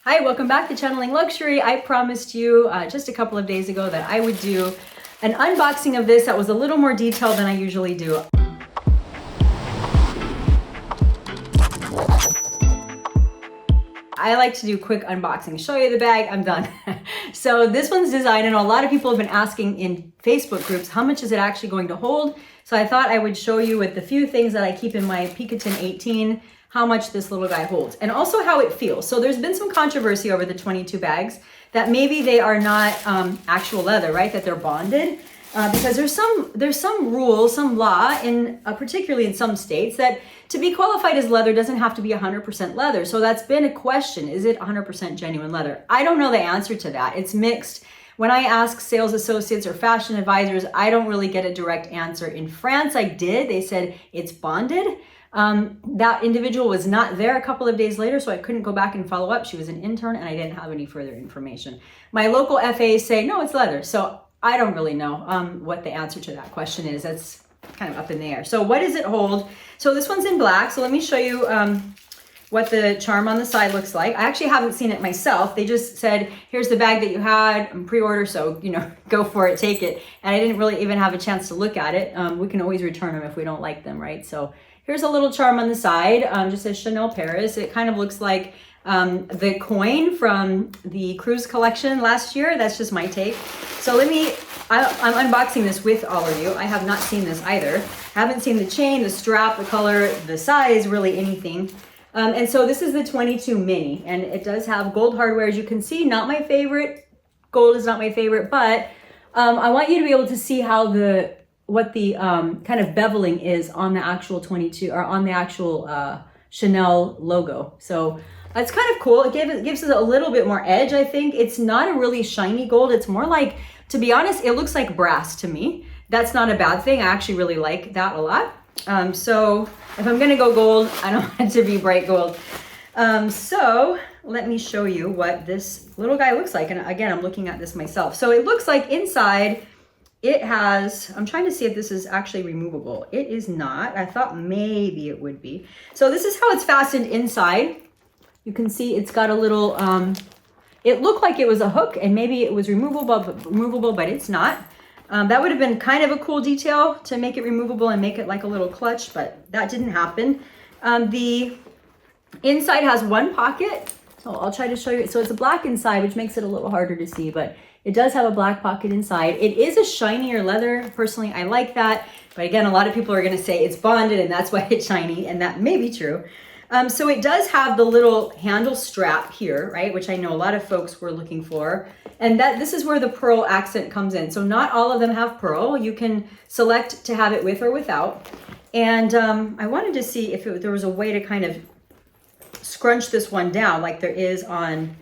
Hi, welcome back to Channeling Luxury. I promised you just a couple of days ago that I would do an unboxing of this that was a little more detailed than I usually do. I like to do quick unboxing, show you the bag, I'm done. So this one's designed, and a lot of people have been asking in Facebook groups, how much is it actually going to hold? So I thought I would show you with the few things that I keep in my Vuitton 18, how much this little guy holds, and also how it feels. So there's been some controversy over the 22 bags that maybe they are not actual leather, right? That they're bonded. Because there's some rule, some law in particularly in some states that to be qualified as leather doesn't have to be 100% leather. So that's been a question. Is it 100% genuine leather? I don't know the answer to that. It's mixed. When I ask sales associates or fashion advisors, I don't really get a direct answer. In France, I did. They said it's bonded. That individual was not there a couple of days later, so I couldn't go back and follow up. She was an intern and I didn't have any further information. My local FAs say, no, it's leather. So I don't really know what the answer to that question is. That's kind of up in the air. So what does it hold? So this one's in black. So let me show you what the charm on the side looks like. I actually haven't seen it myself. They just said, here's the bag that you had, pre-order, so go for it, take it. And I didn't really even have a chance to look at it. We can always return them if we don't like them, right? So here's a little charm on the side, just says Chanel Paris. It kind of looks like the coin from the cruise collection last year. That's just my take. So I'm unboxing this with all of you. I have not seen this either. Haven't seen the chain, the strap, the color, the size, really anything. And so this is the 22 mini, and it does have gold hardware, as you can see. Not my favorite. Gold is not my favorite, but I want you to be able to see how what the kind of beveling is on the actual 22 or on the actual Chanel logo. So it's kind of cool. It gives it a little bit more edge, I think. It's not a really shiny gold. It's more like, to be honest, it looks like brass to me. That's not a bad thing. I actually really like that a lot. So if I'm gonna go gold, I don't want it to be bright gold. So let me show you what this little guy looks like. And again, I'm looking at this myself. So it looks like inside it has, I'm trying to see if this is actually removable. It is not. I thought maybe it would be. So this is how it's fastened inside. You can see it's got a little, it looked like it was a hook and maybe it was removable, but it's not. That would have been kind of a cool detail to make it removable and make it like a little clutch, but that didn't happen. The inside has one pocket. So I'll try to show you. So it's a black inside, which makes it a little harder to see, but it does have a black pocket inside. It is a shinier leather. Personally, I like that. But again, a lot of people are going to say it's bonded and that's why it's shiny, and that may be true. So it does have the little handle strap here, right? Which I know a lot of folks were looking for. And this is where the pearl accent comes in. So not all of them have pearl. You can select to have it with or without. And I wanted to see if there was a way to kind of scrunch this one down like there is on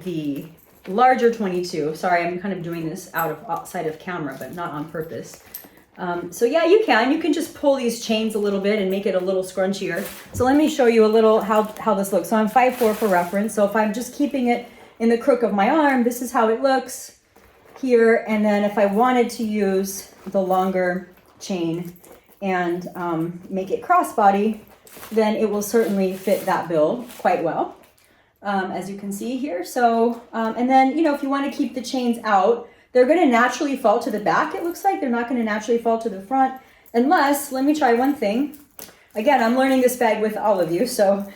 the larger 22. Sorry, I'm kind of doing this outside of camera, but not on purpose. So yeah, you can just pull these chains a little bit and make it a little scrunchier. So let me show you a little how this looks. So I'm 5'4" for reference. So if I'm just keeping it in the crook of my arm, this is how it looks here. And then if I wanted to use the longer chain and make it crossbody, then it will certainly fit that build quite well, as you can see here. So, and then, if you want to keep the chains out, they're going to naturally fall to the back, it looks like. They're not going to naturally fall to the front, unless, let me try one thing. Again, I'm learning this bag with all of you, so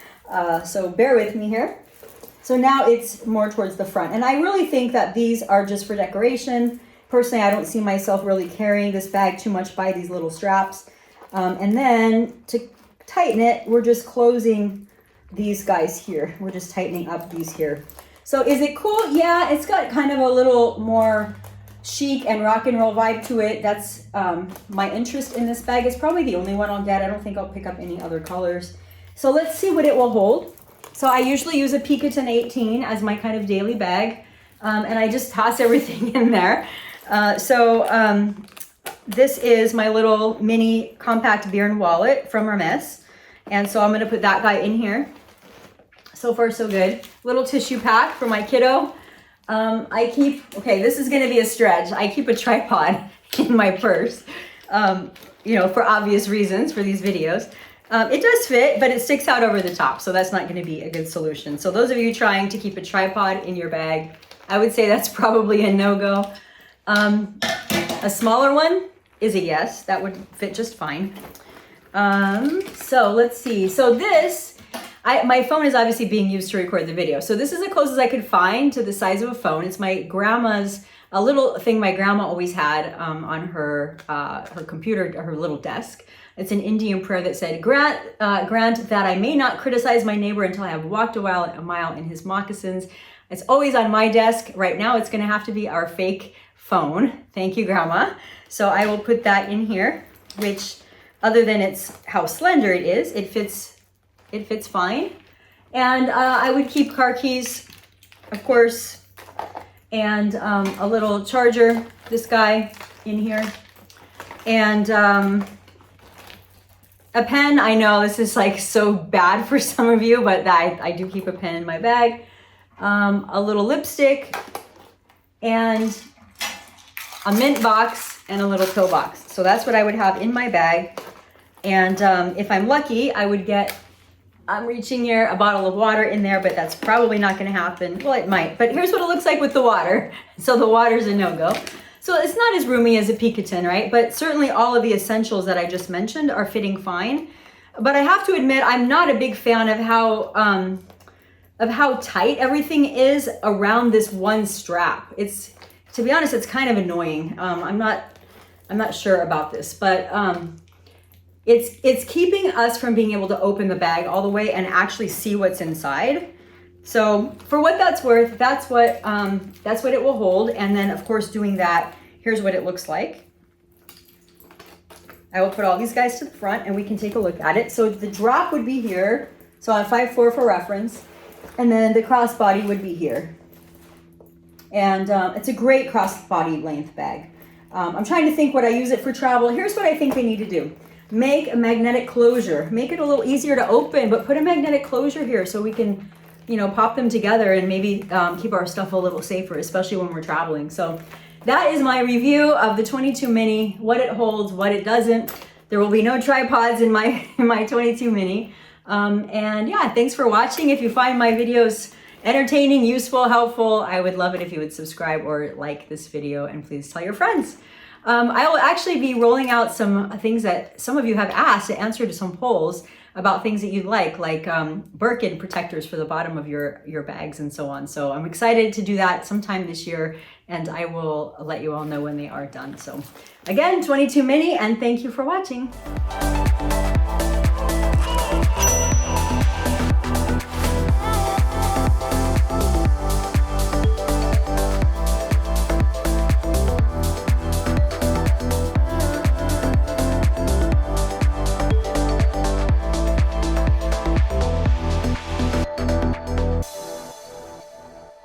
bear with me here. So now it's more towards the front. And I really think that these are just for decoration. Personally, I don't see myself really carrying this bag too much by these little straps. And then to tighten it, we're just closing these guys here. We're just tightening up these here. So is it cool? Yeah, it's got kind of a little more chic and rock and roll vibe to it. That's my interest in this bag. It's probably the only one I'll get. I don't think I'll pick up any other colors. So let's see what it will hold. So I usually use a Vuitton 18 as my kind of daily bag, and I just toss everything in there. This is my little mini compact Vuitton wallet from Hermes, and so I'm going to put that guy in here. So far, so good. Little tissue pack for my kiddo. Okay, this is going to be a stretch. I keep a tripod in my purse, for obvious reasons for these videos. It does fit, but it sticks out over the top, so that's not going to be a good solution. So those of you trying to keep a tripod in your bag, I would say that's probably a no-go. A smaller one is a yes. That would fit just fine. So let's see. So this, my phone is obviously being used to record the video. So this is as close as I could find to the size of a phone. It's my grandma's, a little thing my grandma always had on her computer, her little desk. It's an Indian prayer that said, grant that I may not criticize my neighbor until I have walked a mile in his moccasins. It's always on my desk. Right now it's gonna have to be our fake phone. Thank you, Grandma. So I will put that in here, which other than how slender it is, it fits fine. And I would keep car keys, of course, and a little charger, this guy in here. And a pen. I know this is like so bad for some of you, but I do keep a pen in my bag. A little lipstick and a mint box and a little pill box. So that's what I would have in my bag. And if I'm lucky, I would get, I'm reaching here, a bottle of water in there, but that's probably not going to happen. Well, it might, but here's what it looks like with the water. So the water's a no-go. So it's not as roomy as a Picotin, right? But certainly all of the essentials that I just mentioned are fitting fine. But I have to admit, I'm not a big fan of how tight everything is around this one strap. To be honest, it's kind of annoying. I'm not sure about this, but it's keeping us from being able to open the bag all the way and actually see what's inside. So for what that's worth, that's what it will hold. And then of course doing that, here's what it looks like. I will put all these guys to the front and we can take a look at it. So the drop would be here. So on 5'4" for reference. And then the crossbody would be here. And it's a great crossbody length bag. I'm trying to think what I use it for travel. Here's what I think they need to do. Make a magnetic closure. Make it a little easier to open, but put a magnetic closure here so we can, pop them together and maybe keep our stuff a little safer, especially when we're traveling. So that is my review of the 22 Mini, what it holds, what it doesn't. There will be no tripods in my 22 Mini. And yeah, thanks for watching. If you find my videos entertaining, useful, helpful, I would love it if you would subscribe or like this video, and please tell your friends. I will actually be rolling out some things that some of you have asked to answer to some polls about things that you'd like Birkin protectors for the bottom of your bags and so on. So I'm excited to do that sometime this year, and I will let you all know when they are done. So again, 22 Mini, and thank you for watching.